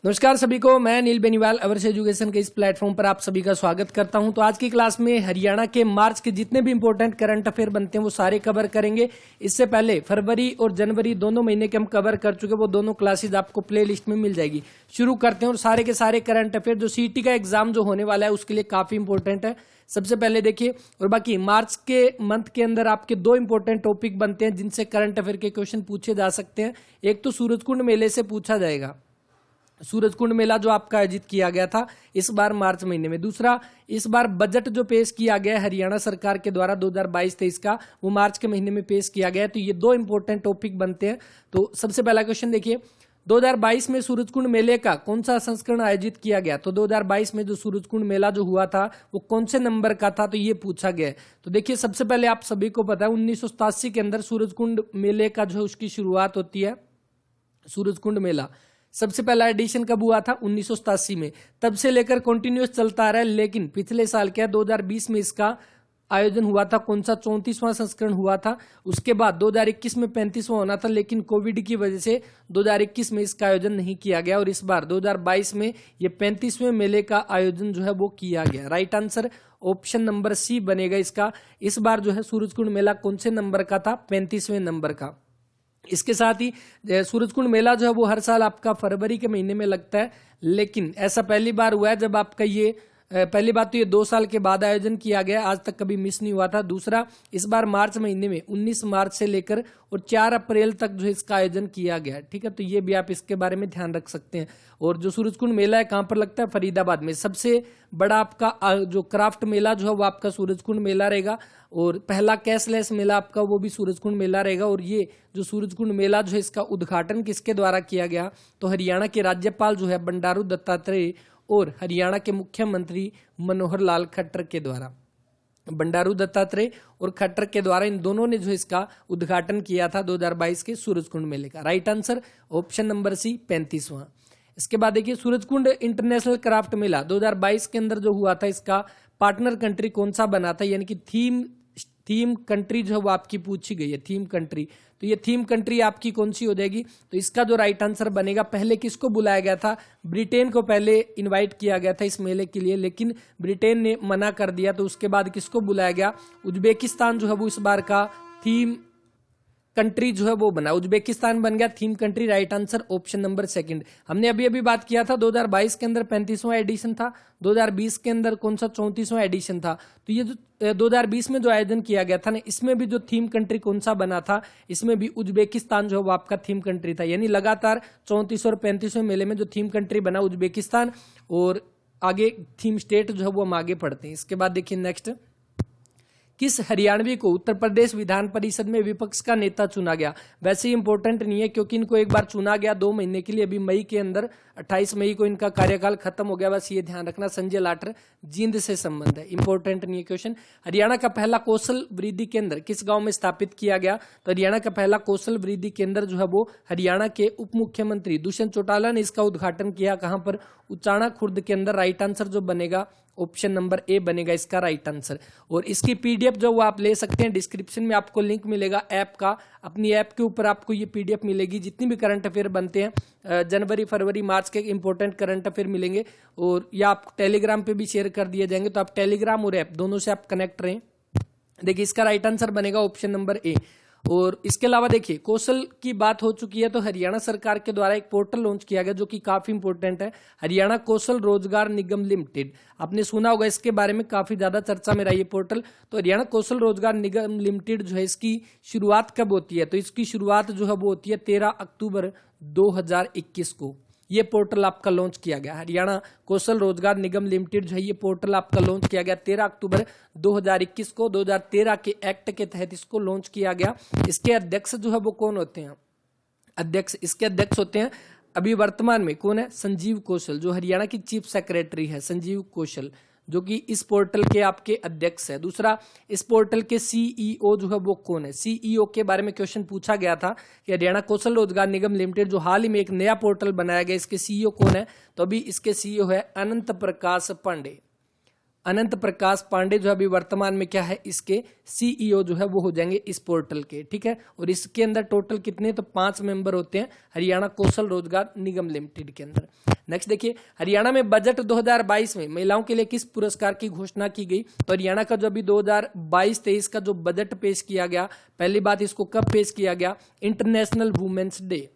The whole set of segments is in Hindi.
नमस्कार सभी को, मैं नील बेनीवाल अवर्स एजुकेशन के इस प्लेटफॉर्म पर आप सभी का स्वागत करता हूं। तो आज की क्लास में हरियाणा के मार्च के जितने भी इंपॉर्टेंट करंट अफेयर बनते हैं वो सारे कवर करेंगे। इससे पहले फरवरी और जनवरी दोनों महीने के हम कवर कर चुके, वो दोनों क्लासेज आपको प्ले लिस्ट में मिल जाएगी। शुरू करते हैं और सारे के सारे करंट अफेयर जो सीईटी का एग्जाम जो होने वाला है उसके लिए काफी इंपॉर्टेंट है। सबसे पहले देखिए, और बाकी मार्च के मंथ के अंदर आपके दो इंपॉर्टेंट टॉपिक बनते हैं जिनसे करंट अफेयर के क्वेश्चन पूछे जा सकते हैं। एक तो सूरजकुंड मेले से पूछा जाएगा, सूरजकुंड मेला जो आपका आयोजित किया गया था इस बार मार्च महीने में। दूसरा, इस बार बजट जो पेश किया गया है हरियाणा सरकार के द्वारा 2022-23 का, वो मार्च के महीने में पेश किया गया है। तो ये दो इंपॉर्टेंट टॉपिक बनते हैं। तो सबसे पहला क्वेश्चन देखिए, 2022 में सूरजकुंड मेले का कौन सा संस्करण आयोजित किया गया? तो 2022 में जो सूरजकुंड मेला जो हुआ था वो कौन से नंबर का था? तो ये पूछा गया है। तो देखिए, सबसे पहले आप सभी को पता है 1987 के अंदर सूरजकुंड मेले का जो उसकी शुरुआत होती है। सूरजकुंड मेला सबसे पहला एडिशन कब हुआ था? 1987 में। तब से लेकर कंटिन्यूअस चलता आ रहा है, लेकिन पिछले साल क्या 2020 में इसका आयोजन हुआ था। कौन सा? 34वां संस्करण हुआ था। उसके बाद 2021 में 35वां होना था, लेकिन कोविड की वजह से 2021 में इसका आयोजन नहीं किया गया और इस बार 2022 में ये 35वें मेले का आयोजन जो है वो किया गया। Right answer option number C बनेगा इसका। इस बार जो है सूरजकुंड मेला कौन से नंबर का था? 35वें नंबर का। इसके साथ ही सूरजकुंड मेला जो है वो हर साल आपका फरवरी के महीने में लगता है, लेकिन ऐसा पहली बार हुआ है जब आपका ये पहली बात तो ये 2 साल के बाद आयोजन किया गया, आज तक कभी मिस नहीं हुआ था। दूसरा, इस बार मार्च महीने में 19 मार्च से लेकर और 4 अप्रैल तक जो इसका आयोजन किया गया। ठीक है, तो ये भी आप इसके बारे में ध्यान रख सकते हैं। और जो सूरजकुंड मेला है कहाँ पर लगता है? फरीदाबाद में। सबसे बड़ा आपका जो क्राफ्ट मेला जो है वो आपका सूरजकुंड मेला रहेगा, और पहला कैशलेस मेला आपका वो भी सूरजकुंड मेला रहेगा। और ये जो सूरजकुंड मेला जो है इसका उद्घाटन किसके द्वारा किया गया? तो हरियाणा के राज्यपाल जो है बंडारू दत्तात्रेय और हरियाणा के मुख्यमंत्री मनोहर लाल खट्टर के द्वारा। बंडारू दत्तात्रेय और खट्टर के द्वारा इन दोनों ने जो इसका उद्घाटन किया था 2022 के सूरजकुंड मेले का। Right answer option number C 35वां। इसके बाद देखिए, सूरजकुंड इंटरनेशनल क्राफ्ट मेला 2022 के अंदर जो हुआ था इसका पार्टनर कंट्री कौन सा बना था? यानी कि थीम कंट्री जो है वो आपकी पूछी गई है, थीम कंट्री। तो ये थीम कंट्री आपकी कौन सी हो जाएगी? तो इसका जो राइट आंसर बनेगा, पहले किसको बुलाया गया था? ब्रिटेन को पहले इनवाइट किया गया था इस मेले के लिए, लेकिन ब्रिटेन ने मना कर दिया। तो उसके बाद किसको बुलाया गया? उज्बेकिस्तान जो है वो इस बार का थीम कंट्री जो है वो बना, उज्बेकिस्तान बन गया theme country. Right answer option number second. हमने अभी अभी बात किया था 2022 के अंदर 35वां एडिशन था, 2020 के अंदर कौन सा 34वां एडिशन था। तो ये जो 2020 में जो आयोजन किया गया था ना, इसमें भी जो थीम कंट्री कौन सा बना था? इसमें भी उज्बेकिस्तान जो है वो आपका थीम कंट्री था। यानी लगातार 34 और 35वें मेले में जो थीम कंट्री बना उज्बेकिस्तान, और आगे थीम स्टेट जो है वो हम आगे पढ़ते हैं। इसके बाद देखिए नेक्स्ट, किस हरियाणवी को उत्तर प्रदेश विधान परिषद में विपक्ष का नेता चुना गया? वैसे ही इंपॉर्टेंट नहीं है क्योंकि इनको एक बार चुना गया 2 महीने के लिए, अभी मई के अंदर 28 मई को इनका कार्यकाल खत्म हो गया। बस ये ध्यान रखना, संजय लाटर, जींद से संबंध है। इंपॉर्टेंट नहीं है क्वेश्चन। हरियाणा का पहला कौशल वृद्धि केंद्र किस गांव में स्थापित किया गया? तो हरियाणा का पहला कौशल वृद्धि केंद्र जो है वो हरियाणा के उप मुख्यमंत्री दुष्यंत चौटाला ने इसका उद्घाटन किया। कहां पर? उचाणा खुर्द के अंदर। राइट आंसर जो बनेगा ऑप्शन नंबर ए बनेगा इसका राइट आंसर। और इसकी पीडीएफ जो वो आप ले सकते हैं, डिस्क्रिप्शन में आपको लिंक मिलेगा ऐप का। अपनी ऐप के ऊपर आपको ये पीडीएफ मिलेगी, जितनी भी करंट अफेयर बनते हैं जनवरी फरवरी मार्च के इंपॉर्टेंट करंट अफेयर मिलेंगे, और या आप टेलीग्राम पे भी शेयर कर दिए जाएंगे। तो आप टेलीग्राम और ऐप दोनों से आप कनेक्ट रहें। देखिए, इसका राइट आंसर बनेगा ऑप्शन नंबर ए। और इसके अलावा देखिए, कौशल की बात हो चुकी है, तो हरियाणा सरकार के द्वारा एक पोर्टल लॉन्च किया गया जो कि काफी इंपॉर्टेंट है, हरियाणा कौशल रोजगार निगम लिमिटेड। आपने सुना होगा इसके बारे में, काफी ज्यादा चर्चा में रहा ये पोर्टल। तो हरियाणा कौशल रोजगार निगम लिमिटेड जो है इसकी शुरुआत कब होती है? तो इसकी शुरुआत जो है वो होती है 13 अक्टूबर 2021 को। ये पोर्टल आपका लॉन्च किया गया, हरियाणा कौशल रोजगार निगम लिमिटेड जो है ये पोर्टल आपका लॉन्च किया गया 13 अक्टूबर 2021 को। 2013 के एक्ट के तहत इसको लॉन्च किया गया। इसके अध्यक्ष जो है वो कौन होते हैं? इसके अध्यक्ष होते हैं अभी वर्तमान में कौन है? संजीव कौशल, जो हरियाणा की चीफ सेक्रेटरी है, संजीव कौशल, जो कि इस पोर्टल के आपके अध्यक्ष है। दूसरा, इस पोर्टल के सीईओ जो है वो कौन है? सीईओ के बारे में क्वेश्चन पूछा गया था कि हरियाणा कौशल रोजगार निगम लिमिटेड जो हाल ही में एक नया पोर्टल बनाया गया, इसके सीईओ कौन है? तो अभी इसके सीईओ है अनंत प्रकाश पांडे। अनंत प्रकाश पांडे जो अभी वर्तमान में क्या है? इसके सीईओ जो है वो हो जाएंगे इस पोर्टल के। ठीक है, और इसके अंदर टोटल कितने? तो 5 मेंबर होते हैं हरियाणा कौशल रोजगार निगम लिमिटेड के अंदर। नेक्स्ट देखिए, हरियाणा में बजट 2022 में महिलाओं के लिए किस पुरस्कार की घोषणा की गई? तो हरियाणा का जो अभी 2022-23 का जो बजट पेश किया गया, पहली बात इसको कब पेश किया गया? International women's day,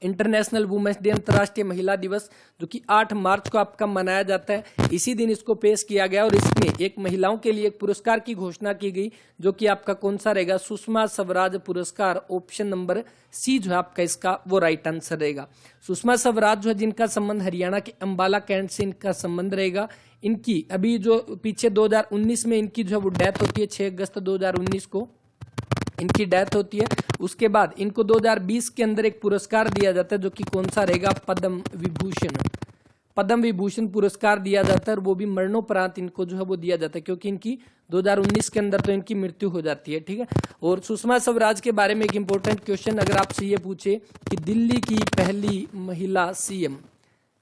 international women's day, अंतर्राष्ट्रीय महिला दिवस, जो कि 8 मार्च को आपका मनाया जाता है, इसी दिन इसको पेश किया गया और इसमें एक महिलाओं के लिए एक पुरस्कार की घोषणा की गई, जो कि आपका कौन सा रहेगा? सुषमा स्वराज पुरस्कार। ऑप्शन नंबर सी जो है आपका इसका वो राइट आंसर रहेगा। सुषमा स्वराज जो है, जिनका संबंध हरियाणा के अंबाला कैंट से इनका संबंध रहेगा। इनकी अभी जो पीछे 2019 में इनकी जो है वो डेथ होती है, 6 अगस्त 2019 को इनकी डेथ होती है। उसके बाद इनको 2020 के अंदर एक पुरस्कार दिया जाता है, जो कि कौन सा रहेगा? पद्म विभूषण। पद्म विभूषण पुरस्कार दिया जाता है और वो भी मरणोपरांत इनको जो है वो दिया जाता है, क्योंकि इनकी 2019 के अंदर तो इनकी मृत्यु हो जाती है। ठीक है, और सुषमा स्वराज के बारे में एक इंपॉर्टेंट क्वेश्चन अगर आपसे ये पूछे कि दिल्ली की पहली महिला सीएम,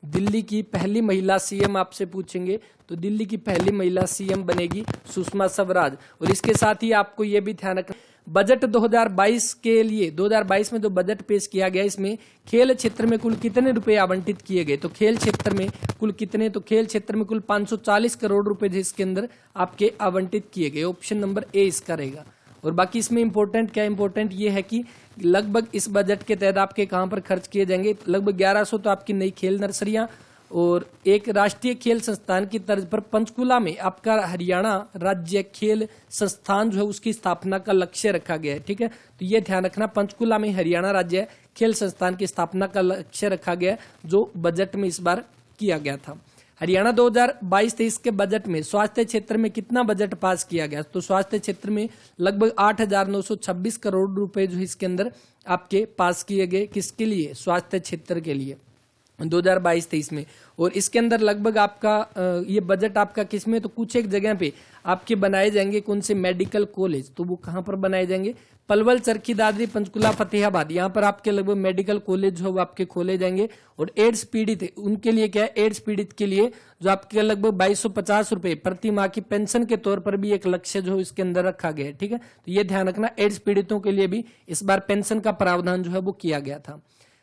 दिल्ली की पहली महिला सीएम आपसे पूछेंगे, तो दिल्ली की पहली महिला सीएम बनेगी सुषमा स्वराज। और इसके साथ ही आपको ये भी ध्यान रखना, बजट 2022 के लिए 2022 में जो बजट पेश किया गया, इसमें खेल क्षेत्र में कुल कितने रुपए आवंटित किए गए? तो खेल क्षेत्र में कुल कितने? तो खेल क्षेत्र में कुल 540 करोड़ रुपए जिसके अंदर आपके आवंटित किए गए। ऑप्शन नंबर ए इसका रहेगा। और बाकी इसमें इंपॉर्टेंट क्या इंपॉर्टेंट ये है कि लगभग इस बजट के तहत आपके कहां पर खर्च किए जाएंगे? लगभग 1100 तो आपकी नई खेल नर्सरियां और एक राष्ट्रीय खेल संस्थान की तर्ज पर पंचकुला में आपका हरियाणा राज्य खेल संस्थान जो है उसकी स्थापना का लक्ष्य रखा गया है। ठीक है, तो ये ध्यान रखना, पंचकुला में हरियाणा राज्य खेल संस्थान की स्थापना का लक्ष्य रखा गया, जो बजट में इस बार किया गया था। हरियाणा 2022-23 के बजट में स्वास्थ्य क्षेत्र में कितना बजट पास किया गया? तो स्वास्थ्य क्षेत्र में लगभग 8,926 करोड़ रुपए जो इसके अंदर आपके पास किए गए। किसके लिए? स्वास्थ्य क्षेत्र के लिए 2022-23 में। और इसके अंदर लगभग आपका ये बजट आपका किसमें? तो कुछ एक जगह पे आपके बनाए जाएंगे कौन से? Medical college. तो वो कहां पर बनाए जाएंगे? पलवल, चरखी दादरी, पंचकुला, फतेहाबाद, यहाँ पर आपके लगभग मेडिकल कॉलेज जो वो आपके खोले जाएंगे। और एड्स पीड़ित उनके लिए क्या है? एड्स पीड़ित के लिए जो आपके लगभग 2250 रुपए प्रति माह की पेंशन के तौर पर भी एक लक्ष्य जो इसके अंदर रखा गया है। ठीक है, तो ये ध्यान रखना, एड्स पीड़ितों के लिए भी इस बार पेंशन का प्रावधान जो है वो किया गया था।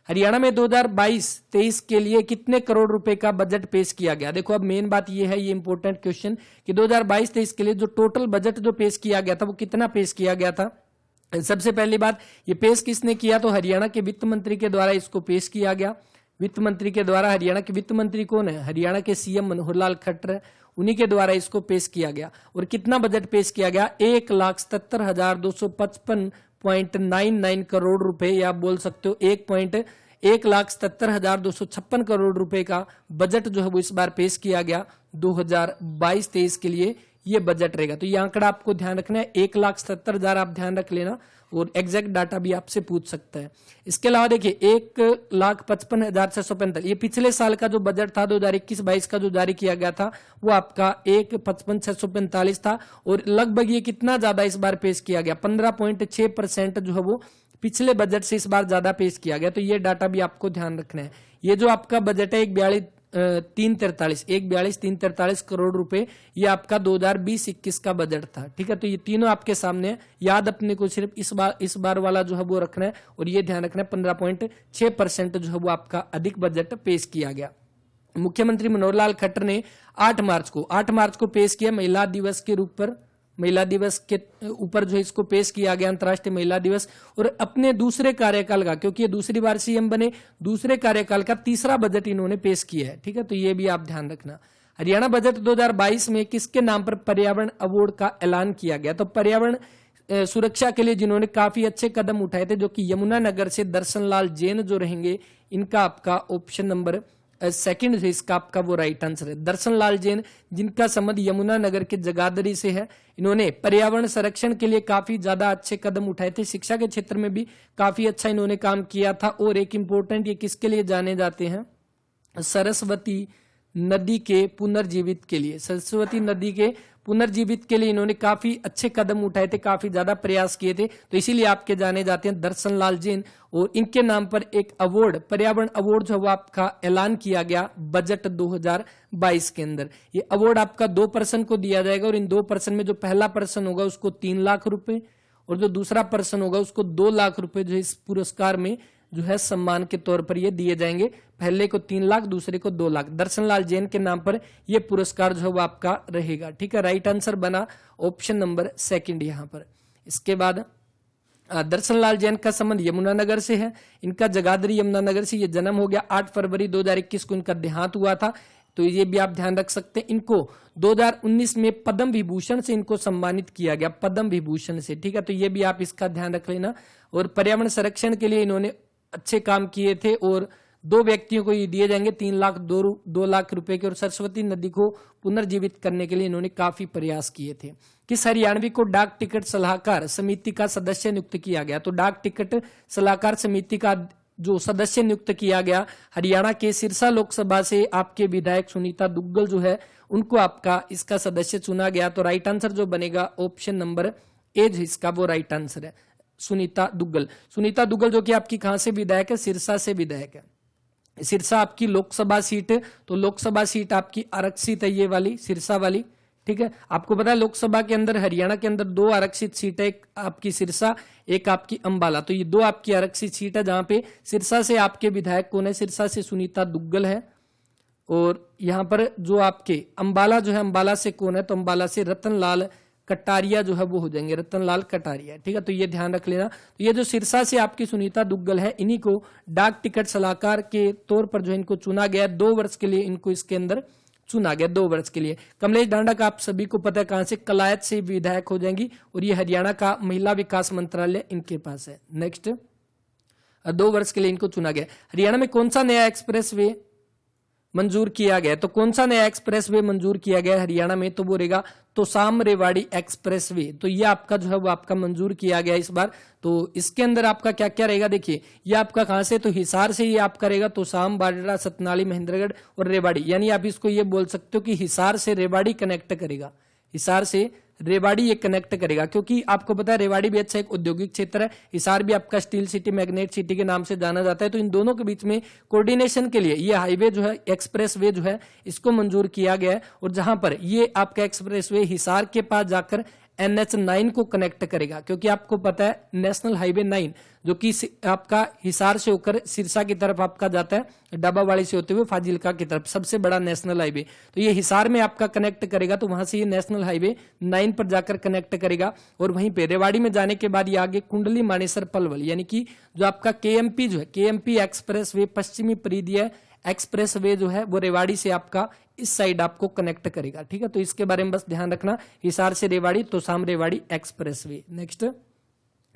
हरियाणा में 2022-23 के लिए कितने करोड़ रुपए का बजट पेश किया गया? देखो अब मेन बात ये है, ये इंपॉर्टेंट क्वेश्चन, कि 2022-23 के लिए जो टोटल बजट जो पेश किया गया था वो कितना पेश किया गया था? सबसे पहली बात, ये पेश किसने किया? तो हरियाणा के वित्त मंत्री के द्वारा इसको पेश किया गया। वित्त मंत्री के द्वारा, हरियाणा के वित्त मंत्री कौन है? हरियाणा के सीएम मनोहर लाल खट्टर, उन्हीं के द्वारा इसको पेश किया गया। और कितना बजट पेश किया गया? 1,77,255.99 करोड़ रुपए, या आप बोल सकते हो 1,77,256 करोड़ रुपए का बजट जो है वो इस बार पेश किया गया 2022-23 के लिए। ये बजट रहेगा, तो ये आंकड़ा आपको ध्यान रखना है, 1,77,000 आप ध्यान रख लेना, और एग्जैक्ट डाटा भी आपसे पूछ सकता है। इसके अलावा देखिए 1,55,645, ये पिछले साल का जो बजट था 2021-22 का जो जारी किया गया था वो आपका 1,55,645 था। और लगभग ये कितना ज्यादा इस बार पेश किया गया? 15.6% जो है वो पिछले बजट से इस बार ज्यादा पेश किया गया। तो ये डाटा भी आपको ध्यान रखना है। ये जो आपका बजट है 1,42,343 करोड़ रुपए, ये आपका 2020-21 का बजट था। ठीक है, तो ये तीनों आपके सामने है। याद अपने को सिर्फ इस बार वाला जो है वो रखना है, और ये ध्यान रखना है 15.6% जो है वो आपका अधिक बजट पेश किया गया। मुख्यमंत्री मनोहर लाल खट्टर ने 8 मार्च को पेश किया महिला दिवस के रूप पर, महिला दिवस के ऊपर जो इसको पेश किया गया, अंतर्राष्ट्रीय महिला दिवस। और अपने दूसरे कार्यकाल का, क्योंकि ये दूसरी बार सीएम बने, दूसरे कार्यकाल का तीसरा बजट इन्होंने पेश किया है। ठीक है, तो ये भी आप ध्यान रखना। हरियाणा बजट 2022 में किसके नाम पर पर्यावरण अवार्ड का ऐलान किया गया? तो पर्यावरण सुरक्षा के लिए जिन्होंने काफी अच्छे कदम उठाए थे, जो कि यमुनानगर से दर्शन लाल जैन जो रहेंगे, इनका आपका ऑप्शन नंबर सेकंड जो इसका आपका वो राइट आंसर है। दर्शन लाल जैन, जिनका संबंध यमुनानगर के जगाधरी से है, इन्होंने पर्यावरण संरक्षण के लिए काफी ज्यादा अच्छे कदम उठाए थे। शिक्षा के क्षेत्र में भी काफी अच्छा इन्होंने काम किया था। और एक इंपॉर्टेंट, ये किसके लिए जाने जाते हैं? सरस्वती नदी के पुनर्जीवित के लिए। सरस्वती नदी के पुनर्जीवित के लिए इन्होंने काफी अच्छे कदम उठाए थे, काफी ज्यादा प्रयास किए थे, तो इसीलिए आपके जाने जाते हैं दर्शन लाल जैन। और इनके नाम पर एक अवार्ड, पर्यावरण अवार्ड जो है आपका ऐलान किया गया बजट 2022 के अंदर। ये अवार्ड आपका 2 पर्सन को दिया जाएगा, और इन 2 पर्सन में जो पहला पर्सन होगा उसको 3 लाख रुपए, और जो दूसरा पर्सन होगा उसको 2 लाख रुपए जो इस पुरस्कार में जो है सम्मान के तौर पर ये दिए जाएंगे। पहले को 3 लाख, दूसरे को 2 लाख। दर्शन लाल जैन के नाम पर ये पुरस्कार जो है वो आपका रहेगा। ठीक है, राइट आंसर बना ऑप्शन नंबर 2 यहाँ पर। इसके बाद दर्शन लाल जैन का संबंध यमुनानगर से है। इनका जगाधरी यमुनानगर से ये जन्म हो गया। 8 फरवरी 2021 को इनका देहांत हुआ था, तो ये भी आप ध्यान रख सकते हैं। इनको 2019 में पद्म विभूषण से इनको सम्मानित किया गया, पद्म विभूषण से। ठीक है, तो ये भी आप इसका ध्यान रख लेना। और पर्यावरण संरक्षण के लिए इन्होंने अच्छे काम किए थे और 2 व्यक्तियों को ये दिए जाएंगे 3 लाख 2 लाख रुपए के। और सरस्वती नदी को पुनर्जीवित करने के लिए इन्होंने काफी प्रयास किए थे। किस हरियाणवी को डाक टिकट सलाहकार समिति का सदस्य नियुक्त किया गया? तो डाक टिकट सलाहकार समिति का जो सदस्य नियुक्त किया गया हरियाणा के सिरसा लोकसभा से आपके विधायक सुनीता दुग्गल जो है उनको आपका इसका सदस्य चुना गया। तो राइट आंसर जो बनेगा ऑप्शन नंबर ए इसका वो राइट आंसर है, सुनीता दुग्गल। सुनीता दुग्गल जो कि आपकी कहां से विधायक है? सिरसा से विधायक है। सिरसा आपकी लोकसभा सीट है, तो लोकसभा सीट आपकी आरक्षित है, ये वाली सिरसा वाली। ठीक है, आपको पता है लोकसभा के अंदर हरियाणा के अंदर 2 आरक्षित सीट है, एक आपकी सिरसा, एक आपकी अंबाला। तो ये 2 आपकी आरक्षित सीट है, जहां पे सिरसा से आपके विधायक कौन है? सिरसा से सुनीता दुग्गल है। और यहां पर जो आपके अंबाला जो है, अंबाला से कौन है? तो अंबाला से रतन लाल कटारिया जो है वो हो जाएंगे, रतन लाल कटारिया। ठीक है, तो ये ध्यान रख लेना। तो ये जो सिरसा से आपकी सुनीता दुग्गल है, इन्हीं को डाक टिकट सलाहकार के तौर पर जो इनको चुना गया 2 वर्ष के लिए, इनको इसके अंदर चुना गया 2 वर्ष के लिए। कमलेश ढांडा का आप सभी को पता है कहां से? कलायत से विधायक हो जाएंगी और ये हरियाणा का महिला विकास मंत्रालय इनके पास है। नेक्स्ट, 2 वर्ष के लिए इनको चुना गया। हरियाणा में कौन सा नया एक्सप्रेस वे मंजूर किया गया? तो कौन सा नया एक्सप्रेस वे मंजूर किया गया हरियाणा में? तो वो रहेगा तोसाम रेवाड़ी एक्सप्रेस वे। तो ये आपका जो है वो आपका मंजूर किया गया इस बार। तो इसके अंदर आपका क्या क्या रहेगा? देखिए, ये आपका कहां से? तो हिसार से ये आपका रहेगा तोसाम, बाडरा, सतनाली, महेंद्रगढ़ और रेवाड़ी। यानी आप इसको ये बोल सकते हो कि हिसार से रेवाड़ी कनेक्ट करेगा, हिसार से रेवाड़ी ये कनेक्ट करेगा, क्योंकि आपको पता है रेवाड़ी भी अच्छा एक औद्योगिक क्षेत्र है, हिसार भी आपका स्टील सिटी, मैग्नेट सिटी के नाम से जाना जाता है। तो इन दोनों के बीच में कोऑर्डिनेशन के लिए ये हाईवे जो है, एक्सप्रेस वे जो है, इसको मंजूर किया गया है। और जहां पर ये आपका एक्सप्रेस वे हिसार के पास जाकर NH9 को कनेक्ट करेगा, क्योंकि आपको पता है नेशनल हाईवे 9 जो कि आपका हिसार से होकर सिरसा की तरफ आपका जाता है, डब्बावाड़ी से होते हुए फाजिल्का की तरफ, सबसे बड़ा नेशनल हाईवे। तो ये हिसार में आपका कनेक्ट करेगा, तो वहां से ये नेशनल हाईवे 9 पर जाकर कनेक्ट करेगा। और वहीं पे रेवाड़ी में जाने के बाद ये आगे कुंडली मानेसर पलवल, यानी कि जो आपका KMP जो है, KMP एक्सप्रेस वे, पश्चिमी परिधीय एक्सप्रेस वे जो है वो रेवाड़ी से आपका इस साइड आपको कनेक्ट करेगा। ठीक है, तो इसके बारे में बस ध्यान रखना, हिसार से Rewari, Tosham Rewari express way. Next,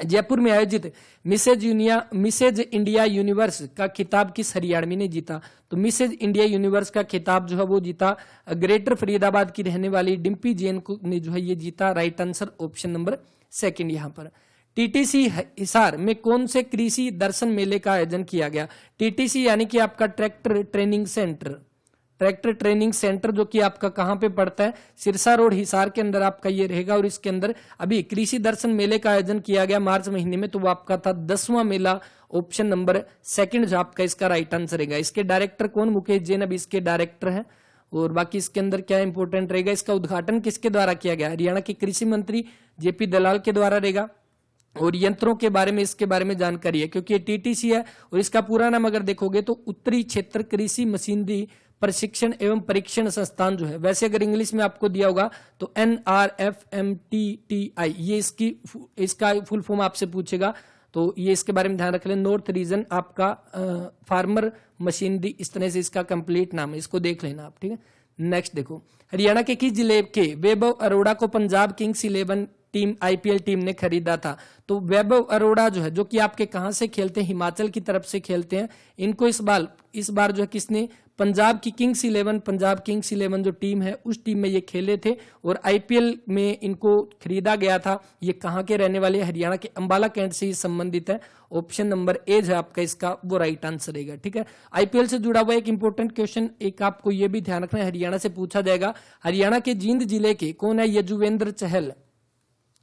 Jaipur में आयोजित मिसेज इंडिया यूनिवर्स का खिताब किस हरियाणवी ने जीता? तो मिसेज इंडिया यूनिवर्स का खिताब जो है वो जीता ग्रेटर फरीदाबाद की रहने वाली डिम्पी जैन ने जो है ये जीता। राइट आंसर ऑप्शन नंबर 2 यहाँ पर। TTC हिसार में कौन से कृषि दर्शन मेले का आयोजन किया गया? TTC यानी कि आपका tractor training centre, tractor training centre जो कि आपका कहां पे पड़ता है? सिरसा रोड हिसार के अंदर आपका ये रहेगा। और इसके अंदर अभी कृषि दर्शन मेले का आयोजन किया गया मार्च महीने में, तो वो आपका था 10वां मेला। ऑप्शन नंबर 2 जो आपका इसका राइट आंसर रहेगा। इसके डायरेक्टर कौन? मुकेश जैन अभी इसके डायरेक्टर है। और बाकी इसके अंदर क्या इंपोर्टेंट रहेगा? इसका उद्घाटन किसके द्वारा किया गया? हरियाणा के कृषि मंत्री JP दलाल के द्वारा रहेगा। और यंत्रों के बारे में, इसके बारे में जानकारी है, क्योंकि ये TTC है और इसका पूरा नाम अगर देखोगे तो उत्तरी क्षेत्र कृषि मशीनरी प्रशिक्षण एवं परीक्षण संस्थान जो है। वैसे अगर इंग्लिश में आपको दिया होगा तो NRFMTTI, ये इसका फुल फॉर्म आपसे पूछेगा, तो ये इसके बारे में ध्यान रख लें। नॉर्थ रीजन आपका फार्मर मशीनरी, इस तरह से इसका कंप्लीट नाम है, इसको देख लेना आप। ठीक है, नेक्स्ट देखो, हरियाणा के किस जिले के वैभव अरोड़ा को Punjab Kings 11 team IPL team ने खरीदा था? तो वैभव अरोड़ा जो है, जो कि आपके कहां से खेलते हैं? हिमाचल की तरफ से खेलते हैं। इनको इस बार जो है किसने? पंजाब की किंग्स 11, पंजाब किंग्स 11 जो टीम है उस टीम में ये खेले थे और IPL में इनको खरीदा गया था। ये कहां के रहने वाले? हरियाणा के अंबाला कैंट से ही संबंधित है। ऑप्शन नंबर ए है आपका इसका वो राइट आंसर रहेगा। ठीक है, IPL से जुड़ा हुआ एक इंपॉर्टेंट क्वेश्चन एक आपको ये भी ध्यान रखना है, हरियाणा से पूछा जाएगा। हरियाणा के जींद जिले के कौन है? यजुवेंद्र चहल।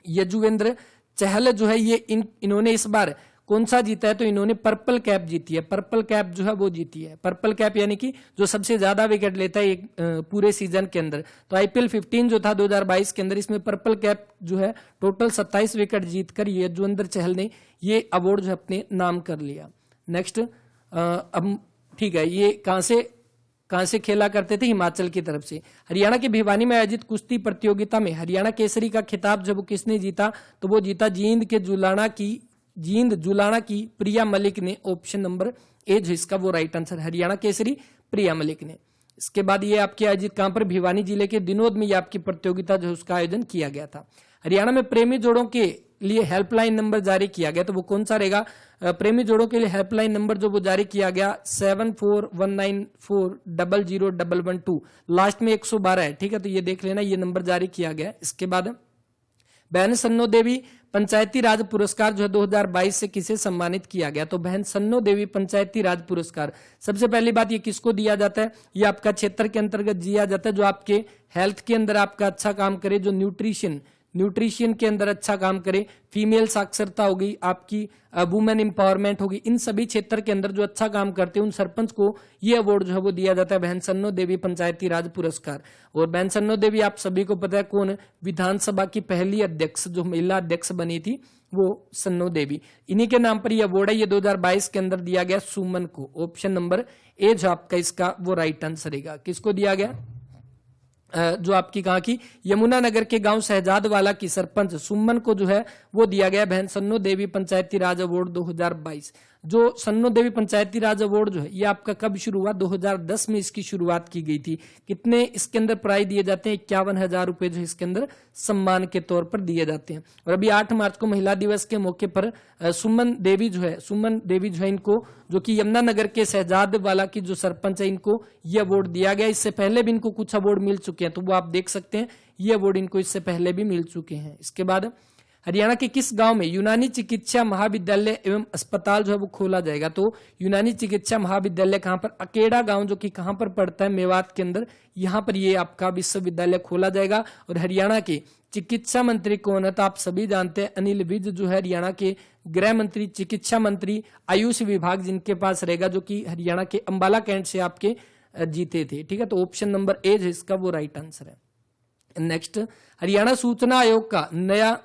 यजुवेंद्र चहल जो है ये इन्होंने इस बार कौन सा जीता है? तो इन्होंने पर्पल कैप जीती है, पर्पल कैप जो है वो जीती है। पर्पल कैप यानी कि जो सबसे ज्यादा विकेट लेता है एक पूरे सीजन के अंदर। तो IPL 15 जो था 2022 के अंदर, इसमें पर्पल कैप जो है टोटल 27 विकेट जीतकर यजुवेंद्र चहल ने ये अवार्ड जो अपने नाम कर लिया। नेक्स्ट, अब ठीक है, ये कहां से खेला करते थे? हिमाचल की तरफ से। हरियाणा के भिवानी में आयोजित कुश्ती प्रतियोगिता में हरियाणा केसरी का खिताब जब किसने जीता? तो वो जीता जींद जुलाना की प्रिया मलिक ने। ऑप्शन नंबर ए जो इसका वो राइट आंसर, हरियाणा केसरी प्रिया मलिक ने। इसके बाद ये आपके आयोजित कहां पर? भिवानी जिले के दिनोद में ये आपकी प्रतियोगिता जो उसका आयोजन किया गया था। हरियाणा में प्रेमी जोड़ों के लिए हेल्पलाइन नंबर जारी किया गया, तो वो कौन सा रहेगा? प्रेमी जोड़ों के लिए हेल्पलाइन नंबर जो वो जारी किया गया 7419400112, लास्ट में 112 है, ठीक है, तो ये देख लेना, ये नंबर जारी किया गया। इसके बाद बहन सन्नो देवी पंचायती राज पुरस्कार जो है 2022 से किसे सम्मानित किया गया? तो बहन सन्नो देवी पंचायती राज पुरस्कार, सबसे पहली बात ये किसको दिया जाता है? ये आपका क्षेत्र के अंतर्गत दिया जाता है जो आपके हेल्थ के अंदर आपका अच्छा काम करे, जो न्यूट्रिशन के अंदर अच्छा काम करे, फीमेल साक्षरता होगी, आपकी वुमेन एम्पावरमेंट होगी, इन सभी क्षेत्र के अंदर जो अच्छा काम करते हैं उन सरपंच को ये अवार्ड जो है वो दिया जाता है बहन सन्नो देवी पंचायती राज पुरस्कार। और बहन सन्नो देवी आप सभी को पता है कौन? विधानसभा की पहली अध्यक्ष, जो महिला अध्यक्ष बनी थी वो सन्नो देवी, इन्हीं के नाम पर ये अवार्ड है। ये 2022 के अंदर दिया गया सुमन को। ऑप्शन नंबर ए जो आपका इसका वो राइट आंसर रहेगा। किसको दिया गया? जो आपकी कहा की यमुनानगर के गांव शहजादवाला की सरपंच सुमन को जो है वो दिया गया बहन सन्नो देवी पंचायती राज अवार्ड 2022। जो सन्नो देवी पंचायती राज अवार्ड जो है ये आपका कब शुरू हुआ? 2010 में इसकी शुरुआत की गई थी। कितने इसके अंदर प्राइज दिए जाते हैं? 51,000 रुपए जो इसके अंदर सम्मान के तौर पर दिए जाते हैं। और अभी 8 मार्च को महिला दिवस के मौके पर सुमन देवी जो है इनको, जो कि यमुनानगर के शहजादवाला की जो सरपंच है, इनको ये अवार्ड दिया गया। इससे पहले भी इनको कुछ अवार्ड मिल चुके हैं, तो वो आप देख सकते हैं ये अवार्ड इनको इससे पहले भी मिल चुके हैं। इसके बाद हरियाणा के किस गांव में यूनानी चिकित्सा महाविद्यालय एवं अस्पताल जो है वो खोला जाएगा? तो यूनानी चिकित्सा महाविद्यालय कहां पर? अकेड़ा गांव, जो कि कहां पर पड़ता है? मेवात के अंदर, यहां पर ये आपका विश्वविद्यालय खोला जाएगा। और हरियाणा के चिकित्सा मंत्री कौन है? तो आप सभी जानते हैं अनिल विज जो है हरियाणा के गृह मंत्री, चिकित्सा मंत्री, आयुष विभाग जिनके पास रहेगा, जो कि हरियाणा के अंबाला कैंट से आपके जीते थे, ठीक है। तो ऑप्शन नंबर ए है इसका वो राइट आंसर है। नेक्स्ट, हरियाणा सूचना आयोग का नया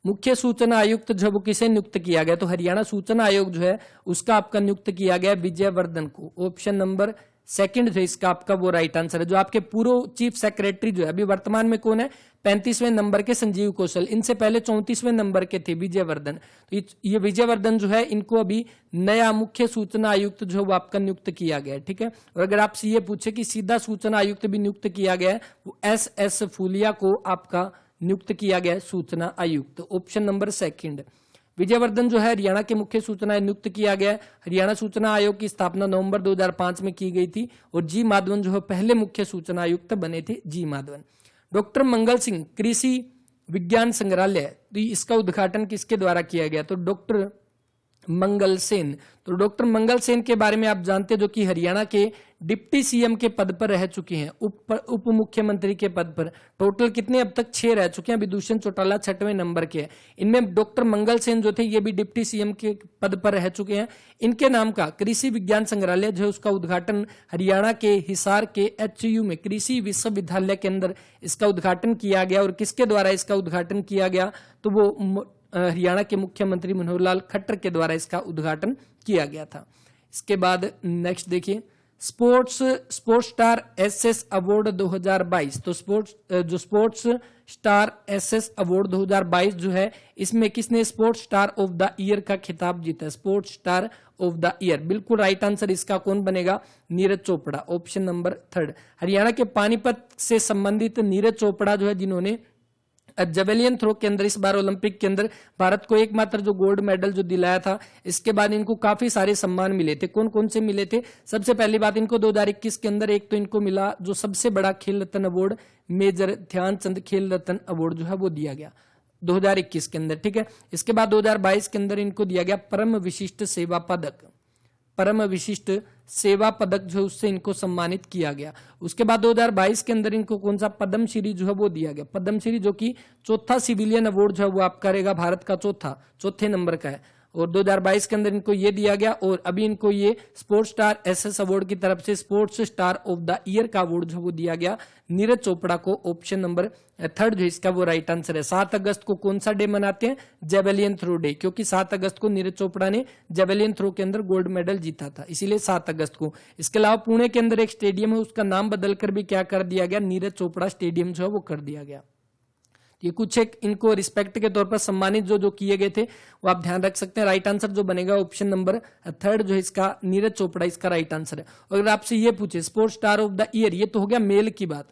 मुख्य सूचना आयुक्त जो वो किसे नियुक्त किया गया? तो हरियाणा सूचना आयोग जो है उसका आपका नियुक्त किया गया विजय वर्धन को। ऑप्शन नंबर सेकंड जो इसका आपका वो राइट आंसर है। जो आपके पूर्व चीफ सेक्रेटरी जो है अभी वर्तमान में कौन है? 35वें नंबर के संजीव कौशल, इनसे पहले 34वें नंबर के थे विजय वर्धन। तो ये विजय वर्धन जो है इनको अभी नया मुख्य सूचना आयुक्त जो है वो आपका नियुक्त किया गया है, ठीक है। और अगर आपसे ये पूछे कि सीधा सूचना आयुक्त भी नियुक्त किया गया है, वो एस फूलिया को आपका नियुक्त किया गया सूचना आयुक्त। ऑप्शन नंबर सेकंड, विजयवर्धन जो है हरियाणा के मुख्य सूचना नियुक्त किया गया। हरियाणा सूचना आयोग की स्थापना नवंबर 2005 में की गई थी और जी माधवन जो है पहले मुख्य सूचना आयुक्त बने थे, जी माधवन। डॉक्टर मंगल सिंह कृषि विज्ञान संग्रहालय, तो इसका उद्घाटन किसके द्वारा किया गया? तो डॉक्टर मंगल सेन। तो डॉक्टर मंगल सेन के बारे में आप जानते हैं, जो कि हरियाणा के डिप्टी सीएम के पद पर रह चुके हैं, उप मुख्यमंत्री के पद पर। टोटल कितने अब तक 6 रह चुके हैं, विदूषण चौटाला 6वें नंबर के हैं। इनमें डॉक्टर मंगल सेन जो थे ये भी डिप्टी सीएम के पद पर रह चुके हैं। इनके नाम का कृषि विज्ञान संग्रहालय जो है उसका उद्घाटन हरियाणा के हिसार के HU में कृषि विश्वविद्यालय के अंदर इसका उद्घाटन किया गया। और किसके द्वारा इसका उद्घाटन किया गया? तो वो हरियाणा के मुख्यमंत्री मनोहर लाल खट्टर के द्वारा इसका उद्घाटन किया गया था। इसके बाद नेक्स्ट देखिए, स्पोर्ट्स स्टार SS अवार्ड 2022। तो स्पोर्ट्स स्टार SS अवार्ड 2022 जो है इसमें किसने sports star of the year का खिताब जीता? Sports star of the year, बिल्कुल राइट आंसर इसका कौन बनेगा? नीरज चोपड़ा। ऑप्शन नंबर 3, हरियाणा के पानीपत से संबंधित नीरज चोपड़ा जो है जिन्होंने जेवेलियन थ्रो के अंदर इस बार ओलंपिक के अंदर भारत को एकमात्र जो गोल्ड मेडल जो दिलाया था। इसके बाद इनको काफी सारे सम्मान मिले थे। कौन कौन से मिले थे? सबसे पहली बात इनको 2021 के अंदर एक तो इनको मिला जो सबसे बड़ा खेल रत्न अवार्ड, मेजर ध्यानचंद खेल रत्न अवार्ड जो है वो दिया गया 2021 के अंदर, ठीक है। इसके बाद 2022 के अंदर इनको दिया गया परम विशिष्ट सेवा पदक, परम विशिष्ट सेवा पदक जो उससे इनको सम्मानित किया गया। उसके बाद 2022 के अंदर इनको कौन सा पद्मश्री जो है वो दिया गया, पद्मश्री जो कि चौथा सिविलियन अवार्ड जो है वो आपका रहेगा, भारत का चौथे नंबर का है। और 2022 के अंदर इनको ये दिया गया, और अभी इनको ये स्पोर्ट्स स्टार एसएस अवार्ड की तरफ से sports star of the year का अवार्ड जो वो दिया गया नीरज चोपड़ा को। ऑप्शन नंबर 3 जो इसका वो राइट आंसर है। 7 अगस्त को कौन सा डे मनाते हैं? जेवेलियन थ्रो डे, क्योंकि 7 अगस्त को नीरज चोपड़ा ने जेवेलियन थ्रो के अंदर गोल्ड मेडल जीता था, इसीलिए 7 अगस्त को। इसके अलावा पुणे के अंदर एक स्टेडियम है, उसका नाम बदलकर भी क्या कर दिया गया? नीरज चोपड़ा स्टेडियम जो है वो कर दिया गया। ये कुछ एक इनको रिस्पेक्ट के तौर पर सम्मानित जो किए गए थे वो आप ध्यान रख सकते हैं। राइट आंसर जो बनेगा ऑप्शन नंबर 3 जो है इसका नीरज चोपड़ा इसका राइट आंसर है। और अगर आपसे ये पूछे sports star of the year, ये तो हो गया मेल की बात,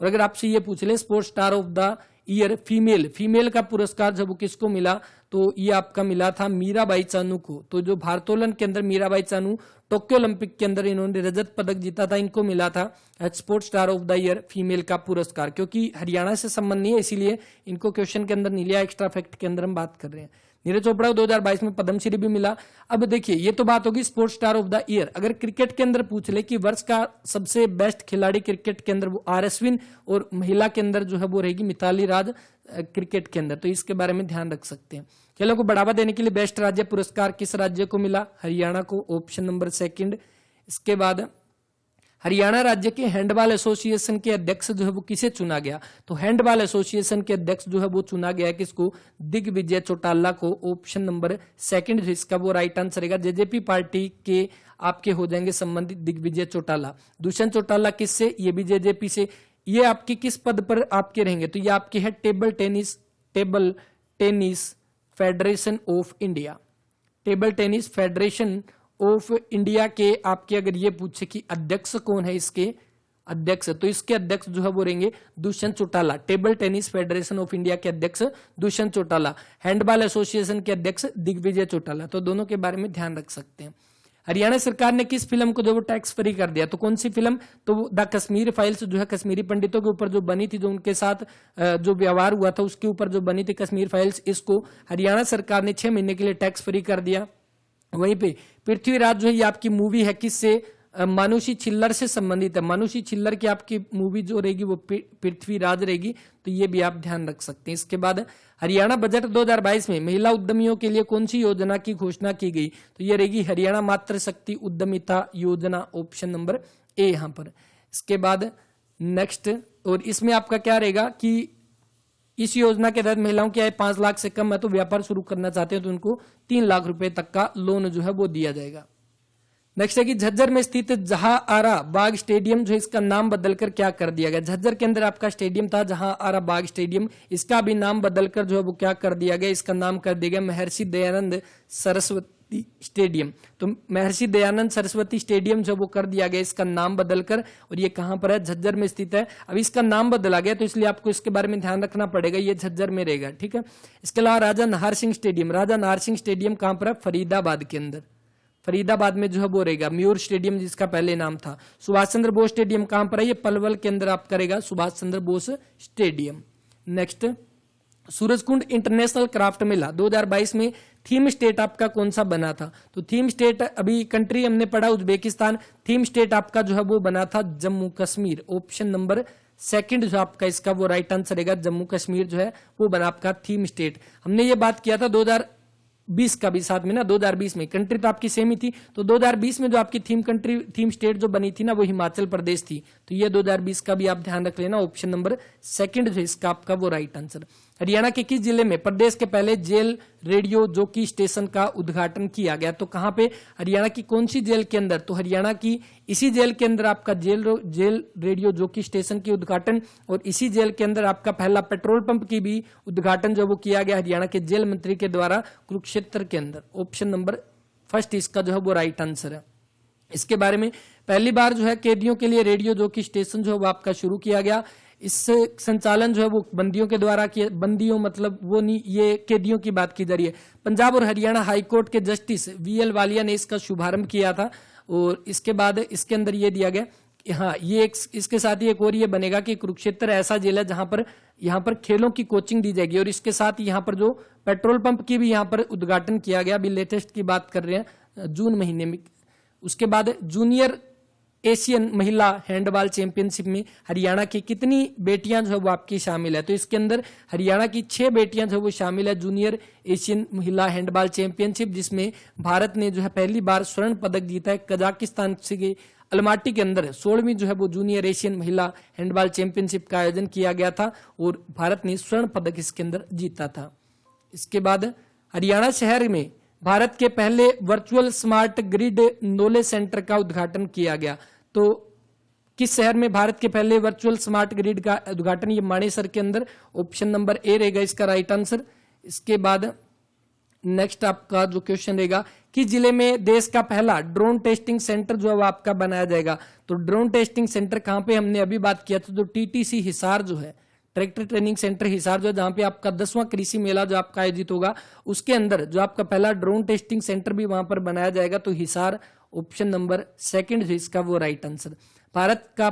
और अगर आपसे ये पूछ ले sports star of the year female का पुरस्कार जब वो किसको मिला, तो ये आपका मिला था मीराबाई चानू को। तो जो भारोत्तोलन के अंदर मीराबाई चानू टोक्यो ओलंपिक के अंदर इन्होंने रजत पदक जीता था, इनको मिला था sports star of the year female का पुरस्कार। क्योंकि हरियाणा से संबंध नहीं है इसीलिए इनको क्वेश्चन के अंदर नहीं लिया, एक्स्ट्रा फैक्ट के अंदर हम बात कर रहे हैं। नीरज चोपड़ा को 2022 में पद्मश्री भी मिला। अब देखिए ये तो बात होगी sports star of the year. अगर क्रिकेट के अंदर पूछ ले कि वर्ष का सबसे बेस्ट खिलाड़ी क्रिकेट के अंदर, वो आर अश्विन, और महिला के अंदर जो है वो रहेगी मिताली राज क्रिकेट के अंदर, तो इसके बारे में ध्यान रख सकते हैं। खेलों को बढ़ावा देने के लिए बेस्ट राज्य पुरस्कार किस राज्य को मिला? हरियाणा को, ऑप्शन नंबर 2। इसके बाद हरियाणा राज्य के हैंडबॉल एसोसिएशन के अध्यक्ष जो है वो किसे चुना गया? तो हैंडबॉल एसोसिएशन के अध्यक्ष जो है वो चुना गया है किसको? दिग्विजय चौटाला को, ऑप्शन नंबर 2 जो इसका वो राइट आंसर रहेगा। जेजेपी पार्टी के आपके हो जाएंगे संबंधित दिग्विजय चौटाला। दुष्यंत चौटाला किससे? ये भी जेजेपी से। ये आपके किस पद पर आपके रहेंगे? तो ये आपके है table tennis federation of India. Table tennis federation of India के आपके अगर ये पूछे कि अध्यक्ष कौन है इसके अध्यक्ष, तो इसके अध्यक्ष जो है वो रहेंगे Dushyant Chautala. Table tennis federation of India के अध्यक्ष दुष्यंत चौटाला, हैंडबॉल एसोसिएशन के अध्यक्ष दिग्विजय चौटाला। तो दोनों के बारे में ध्यान रख सकते हैं। हरियाणा सरकार ने किस फिल्म को जो वो टैक्स फ्री कर दिया? तो कौन सी फिल्म? तो द कश्मीर फाइल्स जो है कश्मीरी पंडितों के ऊपर जो बनी थी, जो उनके साथ जो व्यवहार हुआ था उसके ऊपर जो बनी थी कश्मीर फाइल्स, इसको हरियाणा सरकार ने 6 महीने के लिए टैक्स फ्री कर दिया। वहीं पे पृथ्वीराज जो है ये आपकी मूवी है किससे? मानुषी छिल्लर से संबंधित है। मानुषी छिल्लर की आपकी मूवी जो रहेगी वो पृथ्वीराज रहेगी, तो ये भी आप ध्यान रख सकते हैं। इसके बाद हरियाणा बजट 2022 में महिला उद्यमियों के लिए कौन सी योजना की घोषणा की गई? तो ये रहेगी हरियाणा मातृशक्ति उद्यमिता योजना, ऑप्शन नंबर ए यहां पर। इसके बाद नेक्स्ट, और इसमें आपका क्या रहेगा कि इस योजना के तहत महिलाओं की आय 5 लाख से कम है तो व्यापार शुरू करना चाहते हैं तो उनको 3 लाख रुपए तक का लोन जो है वो दिया जाएगा। नेक्स्ट है कि झज्जर में स्थित जहां आरा बाग स्टेडियम जो इसका नाम बदलकर क्या कर दिया गया? झज्जर के अंदर आपका स्टेडियम था जहां आरा बाग स्टेडियम, इसका भी नाम बदलकर जो है वो क्या कर दिया गया? इसका नाम कर दिया गया महर्षि दयानंद सरस्वती स्टेडियम। तो महर्षि दयानंद सरस्वती स्टेडियम जो वो कर दिया गया इसका नाम बदलकर, और ये कहां पर है? झज्जर में स्थित है। अब इसका नाम बदला गया तो इसलिए आपको इसके बारे में ध्यान रखना पड़ेगा, ये झज्जर में रहेगा, ठीक है। इसके अलावा राजा नाहर सिंह स्टेडियम, राजा नाहर सिंह स्टेडियम कहां पर है? फरीदाबाद के अंदर। फरीदाबाद में जो है वो रहेगा म्यूर स्टेडियम जिसका पहले नाम था। सुभाष चंद्र बोस स्टेडियम कहां पर है? ये पलवल के अंदर आप करेगा Subhash Chandra Bose stadium. Next, Surajkund international craft mela 2022 में थीम स्टेट आपका कौन सा बना था? तो थीम स्टेट अभी कंट्री हमने पढ़ा उज्बेकिस्तान, थीम स्टेट आपका जो है वो बना था जम्मू कश्मीर, ऑप्शन नंबर 2 जो आपका इसका वो राइट आंसर रहेगा। जम्मू कश्मीर जो है वो बना आपका थीम स्टेट। हमने ये बात किया था 2020 का भी साथ में ना, 2020 में कंट्री तो आपकी सेम ही थी, तो 2020 में जो आपकी थीम स्टेट जो बनी थी ना वो हिमाचल प्रदेश थी, तो ये 2020 का भी आप ध्यान रख लेना, ऑप्शन नंबर 2 जो इसका आपका वो राइट आंसर। हरियाणा के किस जिले में प्रदेश के पहले जेल रेडियो जॉकी स्टेशन का उद्घाटन किया गया? तो कहां पे? हरियाणा की कौन सी जेल के अंदर? तो हरियाणा की इसी जेल के अंदर आपका जेल रेडियो जॉकी स्टेशन की उद्घाटन, और इसी जेल के अंदर आपका पहला पेट्रोल पंप की भी उद्घाटन जो वो किया गया हरियाणा के जेल मंत्री के द्वारा कुरुक्षेत्र के अंदर, ऑप्शन नंबर 1 इसका जो है वो राइट आंसर है। इसके बारे में पहली बार जो है कैदियों के लिए रेडियो जॉकी स्टेशन जो है वो आपका शुरू किया गया। इससे संचालन जो है वो बंदियों के द्वारा किया, बंदियों मतलब वो नहीं, ये कैदियों की बात की जा रही है। पंजाब और हरियाणा हाईकोर्ट के जस्टिस VL वालिया ने इसका शुभारंभ किया था, और इसके बाद इसके अंदर ये दिया गया, हाँ ये इसके साथ ही एक और ये बनेगा कि कुरुक्षेत्र ऐसा जेल है जहां पर यहाँ पर खेलों की कोचिंग दी जाएगी, और इसके साथ यहाँ पर जो पेट्रोल पंप की भी यहाँ पर उद्घाटन किया गया, अभी लेटेस्ट की बात कर रहे हैं जून महीने में। उसके बाद जूनियर एशियन महिला हैंडबॉल चैंपियनशिप में हरियाणा की कितनी बेटियां जो है वो आपकी शामिल है? तो इसके अंदर हरियाणा की 6 बेटियां जो है वो शामिल है जूनियर एशियन महिला हैंडबॉल चैंपियनशिप, जिसमें भारत ने जो है पहली बार स्वर्ण पदक जीता है। कजाकिस्तान से अलमाटी के अंदर 16वीं जो है वो जूनियर एशियन महिला हैंडबॉल चैंपियनशिप का आयोजन किया गया था और भारत ने स्वर्ण पदक इसके अंदर जीता था। इसके बाद हरियाणा शहर में भारत के पहले virtual smart grid knowledge centre का उद्घाटन किया गया। तो किस शहर में भारत के पहले वर्चुअल स्मार्ट ग्रिड का उद्घाटन? ये मानेसर के अंदर, ऑप्शन नंबर ए रहेगा इसका राइट आंसर। इसके बाद नेक्स्ट आपका जो क्वेश्चन रहेगा, किस जिले में देश का पहला ड्रोन टेस्टिंग सेंटर जो है आपका बनाया जाएगा? तो ड्रोन टेस्टिंग सेंटर कहां पे हमने अभी बात किया था, तो टीटीसी हिसार जो है, ट्रैक्टर ट्रेनिंग सेंटर हिसार जो है, जहां पे आपका 10वां कृषि मेला जो आपका आयोजित होगा उसके अंदर जो आपका पहला ड्रोन टेस्टिंग सेंटर भी वहां पर बनाया जाएगा। तो हिसार ऑप्शन नंबर सेकंड जो इसका वो राइट आंसर। भारत का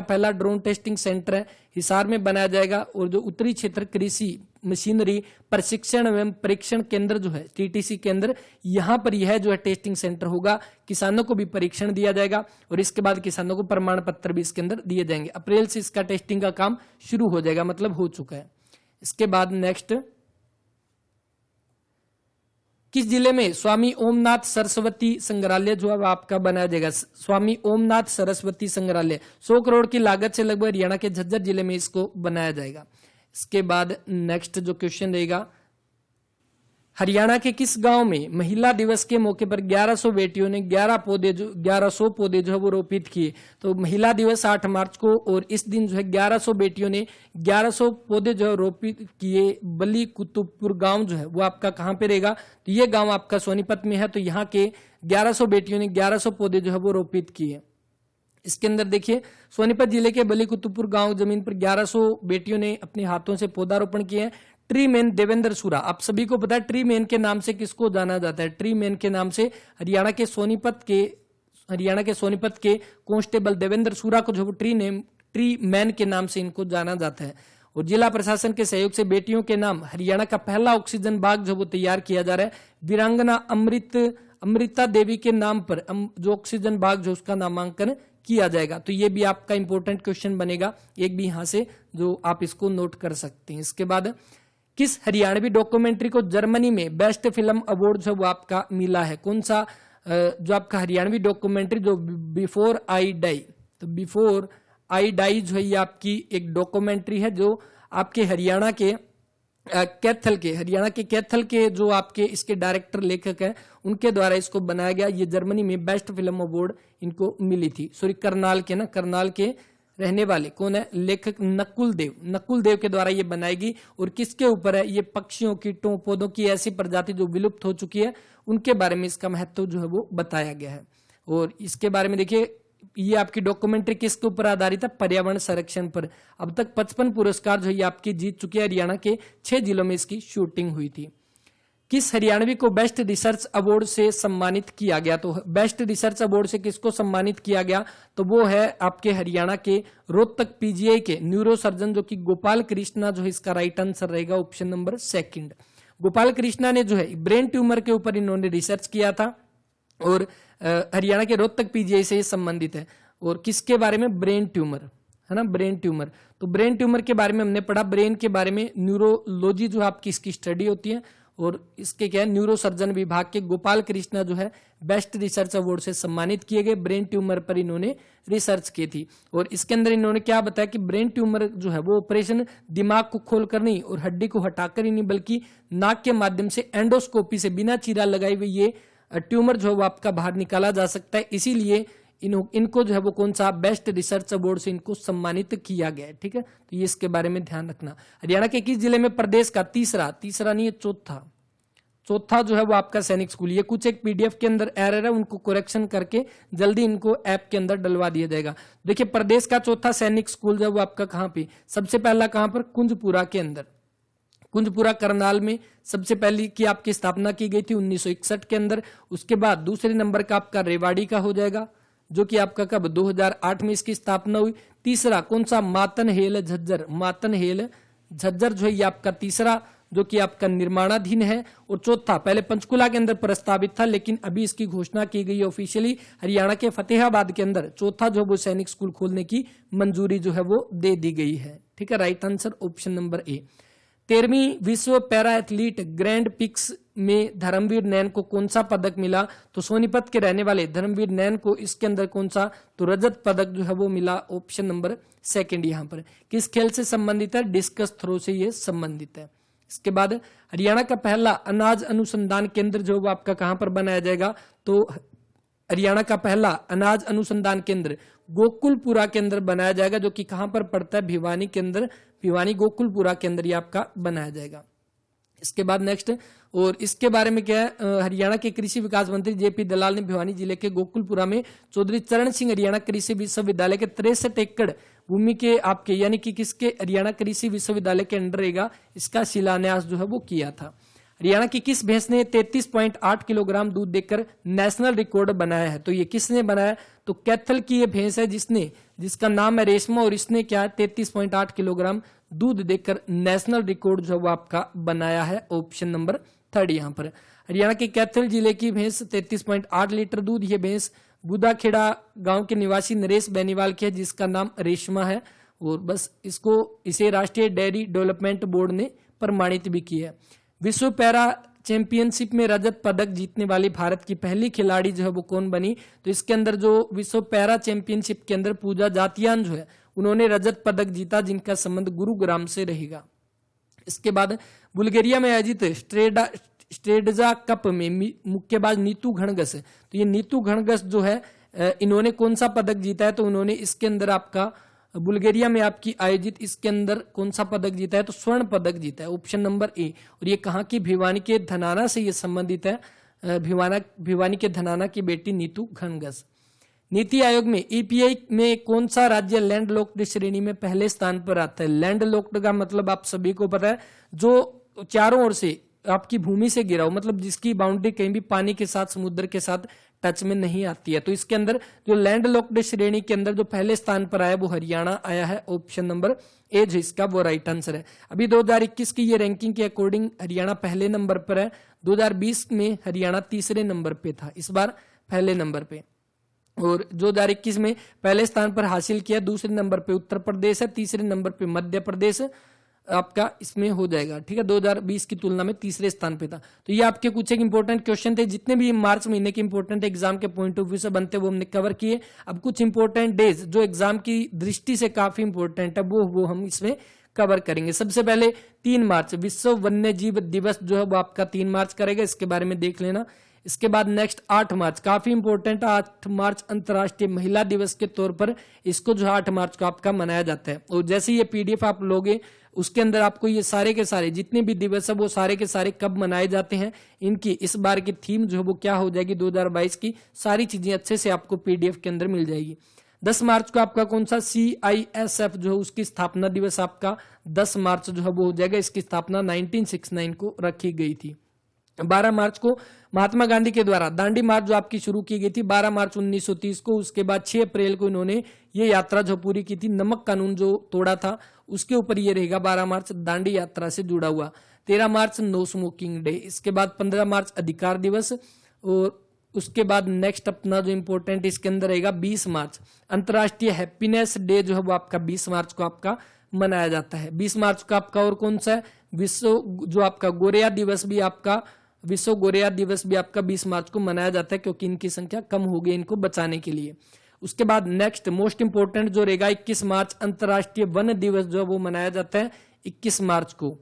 पहला ड्रोन टेस्टिंग सेंटर है हिसार में बनाया जाएगा। और जो उत्तरी क्षेत्र कृषि मशीनरी प्रशिक्षण एवं परीक्षण केंद्र जो है टीटीसी केंद्र, यहां पर यह जो है टेस्टिंग सेंटर होगा। किसानों को भी परीक्षण दिया जाएगा और इसके बाद किसानों को प्रमाण पत्र भी इसके अंदर दिए जाएंगे। अप्रैल से इसका टेस्टिंग का काम शुरू हो जाएगा, मतलब हो चुका है। इसके बाद नेक्स्ट, किस जिले में स्वामी ओमनाथ सरस्वती संग्रहालय जो है आपका बनाया जाएगा? स्वामी ओमनाथ सरस्वती संग्रहालय 100 करोड़ की लागत से लगभग हरियाणा के झज्जर जिले में इसको बनाया जाएगा। इसके बाद नेक्स्ट जो क्वेश्चन रहेगा, हरियाणा के किस गांव में महिला दिवस के मौके पर 1100 बेटियों ने 1100 पौधे जो है वो रोपित किए? तो महिला दिवस 8 मार्च को और इस दिन जो है 1100 बेटियों ने 1100 पौधे जो है रोपित किए। बली कुतुबपुर गांव जो है वो आपका कहां पे रहेगा? तो ये गांव आपका सोनीपत में है। तो यहाँ के 1100 बेटियों ने 1100 पौधे जो है वो रोपित किए। इसके अंदर देखिए, सोनीपत जिले के बली कुतुबपुर गांव जमीन पर 1100 बेटियों ने अपने हाथों से पौधारोपण किए हैं। ट्री मैन देवेंद्र सूरा, आप सभी को पता है ट्री मैन के नाम से किसको जाना जाता है? ट्री मैन के नाम से हरियाणा के सोनीपत के कांस्टेबल देवेंद्र सूरा को जो ट्री मैन के नाम से इनको जाना जाता है। और जिला प्रशासन के सहयोग से बेटियों के नाम हरियाणा का पहला ऑक्सीजन बाग जो वो तैयार किया जा रहा है। वीरांगना अमृता देवी के नाम पर जो ऑक्सीजन बाग जो उसका नामांकन किया जाएगा। तो ये भी आपका इंपॉर्टेंट क्वेश्चन बनेगा, एक भी यहां से जो आप इसको नोट कर सकते हैं। इसके बाद, किस हरियाणवी डॉक्यूमेंट्री को जर्मनी में बेस्ट फिल्म अवार्ड जो वो आपका मिला है? कौन सा जो आपका हरियाणवी डॉक्यूमेंट्री जो बिफोर आई डाई, तो बिफोर आई डाई जो है ये आपकी एक डॉक्यूमेंट्री है जो आपके हरियाणा के कैथल के जो आपके इसके डायरेक्टर लेखक हैं उनके द्वारा इसको बनाया गया। ये जर्मनी में बेस्ट फिल्म अवार्ड इनको मिली थी। सॉरी, करनाल के रहने वाले कौन है? लेखक नकुल देव के द्वारा ये बनाएगी। और किसके ऊपर है? ये पक्षियों, कीटों, पौधों की ऐसी प्रजाति जो विलुप्त हो चुकी है उनके बारे में इसका महत्व जो है वो बताया गया है। और इसके बारे में देखिए, ये आपकी डॉक्यूमेंट्री किसके ऊपर आधारित है? पर्यावरण संरक्षण पर। अब तक 55 पुरस्कार जो ये आपकी जीत चुकी है। हरियाणा के 6 जिलों में इसकी शूटिंग हुई थी। किस हरियाणवी को बेस्ट रिसर्च अवार्ड से सम्मानित किया गया? तो बेस्ट रिसर्च अवार्ड से किसको सम्मानित किया गया? तो वो है आपके हरियाणा के रोहतक पीजीआई के न्यूरो सर्जन जो कि गोपाल कृष्णा जो है इसका राइट आंसर रहेगा option number second. Gopal Krishna ने जो है ब्रेन ट्यूमर के ऊपर इन्होंने रिसर्च किया था और हरियाणा के रोहतक पीजीआई से संबंधित है। और किसके बारे में? ब्रेन ट्यूमर, है ना, ब्रेन ट्यूमर। तो ब्रेन ट्यूमर के बारे में हमने पढ़ा, ब्रेन के बारे में न्यूरोलॉजी जो आपकी इसकी स्टडी होती है। और इसके क्या है, न्यूरो सर्जन विभाग के गोपाल कृष्णा जो है बेस्ट रिसर्च अवार्ड से सम्मानित किए गए। ब्रेन ट्यूमर पर इन्होंने रिसर्च की थी। और इसके अंदर इन्होंने क्या बताया कि ब्रेन ट्यूमर जो है वो ऑपरेशन दिमाग को खोलकर नहीं और हड्डी को हटाकर ही नहीं, बल्कि नाक के माध्यम से एंडोस्कोपी से बिना चीरा लगाए हुए ये ट्यूमर जो है वो आपका बाहर निकाला जा सकता है। इसीलिए इनको जो है वो कौन सा बेस्ट रिसर्च अवार्ड से इनको सम्मानित किया गया है। ठीक है, तो ये इसके बारे में ध्यान रखना। हरियाणा के किस जिले में प्रदेश का तीसरा नहीं है, चौथा जो है वो आपका सैनिक स्कूल। ये कुछ एक पीडीएफ के अंदर एरर है, उनको करेक्शन करके जल्दी इनको ऐप के अंदर डलवा दिया जाएगा। देखिए, प्रदेश का चौथा सैनिक स्कूल जो है वो आपका कहां पे? सबसे पहला कहां पर? कुंजपुरा के अंदर। कुंजपुरा करनाल में सबसे पहली की आपकी स्थापना की गई थी 1961 के अंदर। उसके बाद दूसरे नंबर का आपका रेवाड़ी का हो जाएगा, जो कि आपका कब? 2008 में इसकी स्थापना हुई। तीसरा कौन सा? मातनहेल झज्जर जो है ये आपका तीसरा जो कि आपका निर्माणाधीन है। और चौथा, पहले पंचकुला के अंदर प्रस्तावित था लेकिन अभी इसकी घोषणा की गई ऑफिशियली, हरियाणा के फतेहाबाद के अंदर चौथा जो वो सैनिक स्कूल खोलने की मंजूरी जो है वो दे दी गई है। ठीक है, right answer option number A. 13वीं विश्व पैरा एथलीट ग्रैंड पिक्स में धर्मवीर नैन को कौन सा पदक मिला? तो सोनीपत के रहने वाले धर्मवीर नैन को इसके अंदर कौन सा, तो रजत पदक जो है वो मिला, ऑप्शन नंबर सेकंड। यहाँ पर किस खेल से संबंधित है? डिस्कस थ्रो से ये संबंधित है। इसके बाद हरियाणा का पहला अनाज अनुसंधान केंद्र जो वो आपका कहां पर बनाया जाएगा? तो हरियाणा का पहला अनाज अनुसंधान केंद्र गोकुलपुरा के अंदर बनाया जाएगा, जो कि कहां पर पड़ता है? भिवानी के अंदर, भिवानी गोकुलपुरा के अंदर ये आपका बनाया जाएगा। इसके बाद नेक्स्ट, और इसके बारे में क्या है, हरियाणा के कृषि विकास मंत्री जेपी दलाल ने भिवानी जिले के गोकुलपुरा में चौधरी चरण सिंह हरियाणा कृषि विश्वविद्यालय के 63 एकड़ भूमि के आपके यानी कि किसके, हरियाणा कृषि विश्वविद्यालय के अंडर रहेगा, इसका शिलान्यास जो है वो किया था। हरियाणा की किस भैंस ने 33.8 किलोग्राम दूध देकर नेशनल रिकॉर्ड बनाया है? तो ये किसने बनाया? तो कैथल की ये भैंस है जिसका नाम है रेशमा, और इसने क्या है 33.8 किलोग्राम दूध देकर नेशनल रिकॉर्ड जो वो आपका बनाया है, ऑप्शन नंबर थर्ड। यहाँ पर हरियाणा के कैथल जिले की भैंस 33.8 लीटर दूध, ये भैंस बुदाखेड़ा गांव के निवासी नरेश बेनीवाल की है जिसका नाम रेशमा है, और बस इसे राष्ट्रीय डेयरी डेवलपमेंट बोर्ड ने प्रमाणित भी किया है। विश्व पैरा चैंपियनशिप में रजत पदक जीतने वाली भारत की पहली खिलाड़ी जो है वो कौन बनी? तो इसके अंदर जो विश्व पैरा चैंपियनशिप के अंदर पूजा जातियान जो है उन्होंने रजत पदक जीता, जिनका संबंध गुरुग्राम से रहेगा। इसके बाद बुल्गारिया में आयोजित स्ट्रेडजा कप में मुक्केबाज नीतू घणगस, तो ये नीतू घणगस जो है इन्होंने कौन सा पदक जीता है? तो उन्होंने इसके अंदर आपका बुल्गारिया में आपकी आयोजित इसके अंदर कौन सा पदक जीता है? तो स्वर्ण पदक जीता है, ऑप्शन नंबर ए। और ये कहाँ की? भिवानी के धनाना से ये संबंधित है, भिवानी के धनाना की बेटी नीतू घणगस। नीति आयोग में ईपीआई में कौन सा राज्य लैंड लॉक्ड श्रेणी में पहले स्थान पर आता है? लैंड लॉक्ड का मतलब आप सभी को पता है, जो चारों ओर से आपकी भूमि से घिरा हो, मतलब जिसकी बाउंड्री कहीं भी पानी के साथ, समुद्र के साथ टच में नहीं आती है। तो इसके अंदर जो लैंड लॉक्ड श्रेणी के अंदर जो पहले स्थान पर आया वो हरियाणा आया है, ऑप्शन नंबर ए जो इसका वो राइट आंसर है। अभी 2021 की ये रैंकिंग के अकॉर्डिंग हरियाणा पहले नंबर पर है। 2020 में हरियाणा तीसरे नंबर पे था, इस बार पहले नंबर पे। और 2021 में पहले स्थान पर हासिल किया, दूसरे नंबर पे उत्तर प्रदेश है, तीसरे नंबर पे मध्य प्रदेश आपका इसमें हो जाएगा। ठीक है, 2020 की तुलना में तीसरे स्थान पे था। तो ये आपके कुछ एक इंपॉर्टेंट क्वेश्चन थे, जितने भी मार्च महीने के इंपॉर्टेंट एग्जाम के पॉइंट ऑफ व्यू से बनते वो हमने कवर किए। अब कुछ इंपॉर्टेंट डेज जो एग्जाम की दृष्टि से काफी इंपॉर्टेंट है वो हम इसमें कवर करेंगे। सबसे पहले 3 मार्च विश्व वन्य जीव दिवस जो है वो आपका 3 मार्च करेगा, इसके बारे में देख लेना। इसके बाद नेक्स्ट 8 मार्च काफी इंपॉर्टेंट, 8 मार्च अंतर्राष्ट्रीय महिला दिवस के तौर पर इसको जो 8 मार्च को आपका मनाया जाता है। और जैसे ये पीडीएफ आप लोगे उसके अंदर आपको ये सारे के सारे जितने भी दिवस है वो सारे के सारे कब मनाए जाते हैं, इनकी इस बार की थीम जो है वो क्या हो जाएगी 2022 की, सारी चीजें अच्छे से आपको पीडीएफ के अंदर मिल जाएगी। 10 मार्च को आपका कौन सा CISF जो है उसकी स्थापना दिवस आपका 10 मार्च जो है वो हो जाएगा, इसकी स्थापना 1969 को रखी गई थी। 12 मार्च को महात्मा गांधी के द्वारा दांडी मार्च जो आपकी शुरू की गई थी 12 मार्च 1930 को, उसके बाद 6 अप्रैल को इन्होंने ये यात्रा जो पूरी की थी, नमक कानून जो तोड़ा था उसके ऊपर ये रहेगा 12 मार्च दांडी यात्रा से जुड़ा हुआ। 13 मार्च नो स्मोकिंग डे, इसके बाद 15 मार्च अधिकार दिवस, और उसके बाद नेक्स्ट अपना जो इंपॉर्टेंट इसके अंदर रहेगा 20 मार्च अंतर्राष्ट्रीय हैप्पीनेस डे जो है वो आपका 20 मार्च को आपका मनाया जाता है। 20 मार्च का आपका और कौन सा है, विश्व जो आपका गोरेया दिवस भी आपका, विश्व गोरेया दिवस भी आपका 20 मार्च को मनाया जाता है, क्योंकि इनकी संख्या कम हो गई इनको बचाने के लिए। उसके बाद नेक्स्ट मोस्ट इंपोर्टेंट जो रहेगा 21 मार्च अंतर्राष्ट्रीय वन दिवस जो है वो मनाया जाता है 21 मार्च को।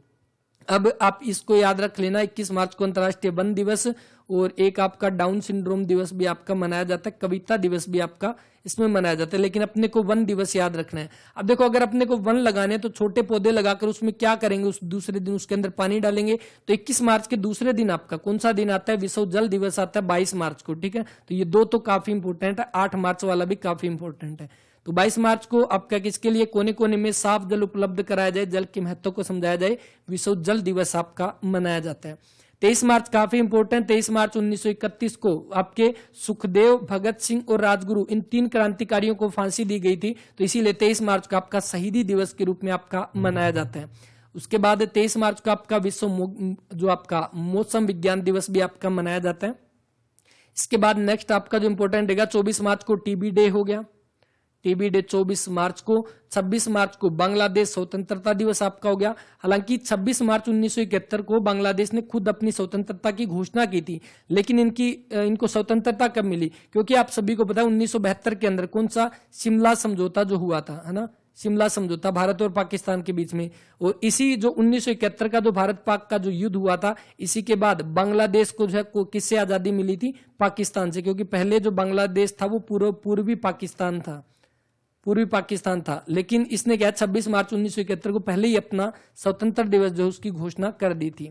अब आप इसको याद रख लेना, 21 मार्च को अंतर्राष्ट्रीय वन दिवस, और एक आपका डाउन सिंड्रोम दिवस भी आपका मनाया जाता है, कविता दिवस भी आपका इसमें मनाया जाता है, लेकिन अपने को वन दिवस याद रखना है। अब देखो अगर अपने को वन लगाने हैं तो छोटे पौधे लगाकर उसमें क्या करेंगे, उस दूसरे दिन उसके अंदर पानी डालेंगे। तो 21 मार्च के दूसरे दिन आपका कौन सा दिन आता है, विश्व जल दिवस आता है 22 मार्च को। ठीक है, तो ये दो तो काफी इंपोर्टेंट है, 8 मार्च वाला भी काफी इंपोर्टेंट है। तो 22 मार्च को आपका किसके लिए कोने कोने में साफ जल उपलब्ध कराया जाए, जल के महत्व को समझाया जाए, विश्व जल दिवस आपका मनाया जाता है। 23 मार्च काफी इंपोर्टेंट, 23 मार्च 1931 को आपके सुखदेव, भगत सिंह और राजगुरु इन 3 क्रांतिकारियों को फांसी दी गई थी, तो इसीलिए 23 मार्च को आपका शहीदी दिवस के रूप में आपका मनाया जाता है। उसके बाद 23 मार्च को आपका जो आपका मौसम विज्ञान दिवस भी आपका मनाया जाता है। इसके बाद नेक्स्ट आपका जो इंपॉर्टेंट रहेगा 24 मार्च को टीबी डे हो गया, टीबी डे 24 मार्च को। 26 मार्च को बांग्लादेश स्वतंत्रता दिवस आपका हो गया। हालांकि 26 मार्च 1971 को बांग्लादेश ने खुद अपनी स्वतंत्रता की घोषणा की थी, लेकिन इनको स्वतंत्रता कब मिली? क्योंकि आप सभी को पता है 1972 के अंदर कौन सा शिमला समझौता जो हुआ था, है ना, शिमला समझौता भारत और पाकिस्तान के बीच में। और इसी जो 1971 का जो भारत पाक का जो युद्ध हुआ था, इसी के बाद बांग्लादेश को जो है किससे आजादी मिली थी? पाकिस्तान से। क्योंकि पहले जो बांग्लादेश था वो पूर्वी पाकिस्तान था, लेकिन इसने क्या 26 मार्च 1971 को पहले ही अपना स्वतंत्र दिवस जो उसकी घोषणा कर दी थी।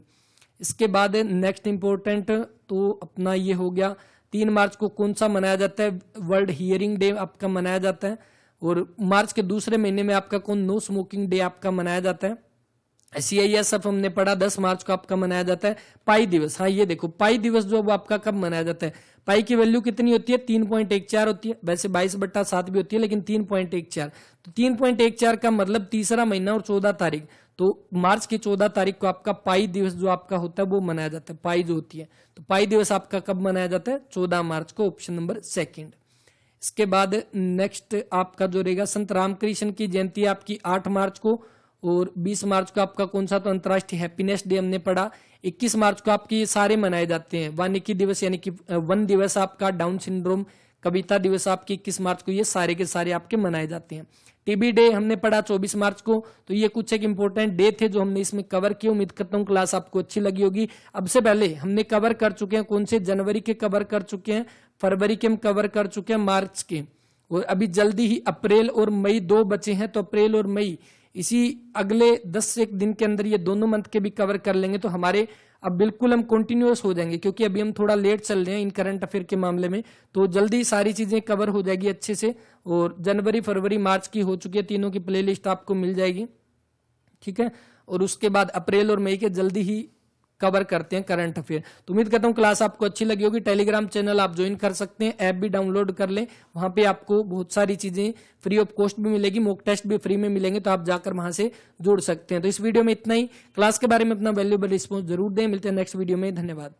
इसके बाद नेक्स्ट इंपॉर्टेंट तो अपना ये हो गया 3 मार्च को कौन सा मनाया जाता है? वर्ल्ड हियरिंग डे आपका मनाया जाता है। और मार्च के दूसरे महीने में आपका कौन नो स्मोकिंग डे आपका मनाया जाता है। CISF हमने पढ़ा 10 मार्च को आपका मनाया जाता है। पाई दिवस, हाँ ये देखो पाई दिवस जो वो आपका कब मनाया जाता है? पाई की वैल्यू कितनी होती है? 3.14 होती है। वैसे 22/7 भी होती है, लेकिन 3.14। तो 3.14 का मतलब तीसरा महीना और 14 तारीख। तो मार्च की 14 तारीख को आपका पाई दिवस जो आपका होता है वो मनाया जाता है, पाई जो होती है। तो पाई दिवस आपका कब मनाया जाता है? 14 मार्च को, ऑप्शन नंबर 2। इसके बाद नेक्स्ट आपका जो रहेगा संत रामकृष्ण की जयंती आपकी 8 मार्च को। और 20 मार्च को आपका कौन सा? तो अंतर्राष्ट्रीय हैप्पीनेस डे हमने पढ़ा। 21 मार्च को आपके ये सारे मनाए जाते हैं। वानिकी दिवस यानी कि वन दिवस आपका, डाउन सिंड्रोम, कविता दिवस आपकी 21 मार्च को, ये सारे के सारे आपके मनाए जाते हैं। टीबी डे हमने पढ़ा 24 मार्च को। तो ये कुछ एक इंपॉर्टेंट डे थे जो हमने इसमें कवर किए। उम्मीद करता हूँ क्लास आपको अच्छी लगी होगी। अब से पहले हमने कवर कर चुके हैं कौन से? जनवरी के कवर कर चुके हैं, फरवरी के हम कवर कर चुके हैं, मार्च के, और अभी जल्दी ही अप्रैल और मई 2 बचे हैं। तो अप्रैल और मई इसी अगले 10 एक दिन के अंदर ये दोनों मंथ के भी कवर कर लेंगे। तो हमारे अब बिल्कुल हम कंटिन्यूअस हो जाएंगे, क्योंकि अभी हम थोड़ा लेट चल रहे हैं इन करंट अफेयर के मामले में। तो जल्दी सारी चीजें कवर हो जाएगी अच्छे से। और जनवरी, फरवरी, मार्च की हो चुकी है, तीनों की प्लेलिस्ट आपको मिल जाएगी, ठीक है। और उसके बाद अप्रैल और मई के जल्दी ही कवर करते हैं करंट अफेयर। तो उम्मीद करता हूं क्लास आपको अच्छी लगी होगी। टेलीग्राम चैनल आप ज्वाइन कर सकते हैं, ऐप भी डाउनलोड कर लें। वहां पे आपको बहुत सारी चीजें फ्री ऑफ कॉस्ट भी मिलेगी, मॉक टेस्ट भी फ्री में मिलेंगे, तो आप जाकर वहां से जुड़ सकते हैं। तो इस वीडियो में इतना ही। क्लास के बारे में अपना वैल्यूएबल रिस्पॉन्स जरूर दें। मिलते हैं नेक्स्ट वीडियो में। धन्यवाद।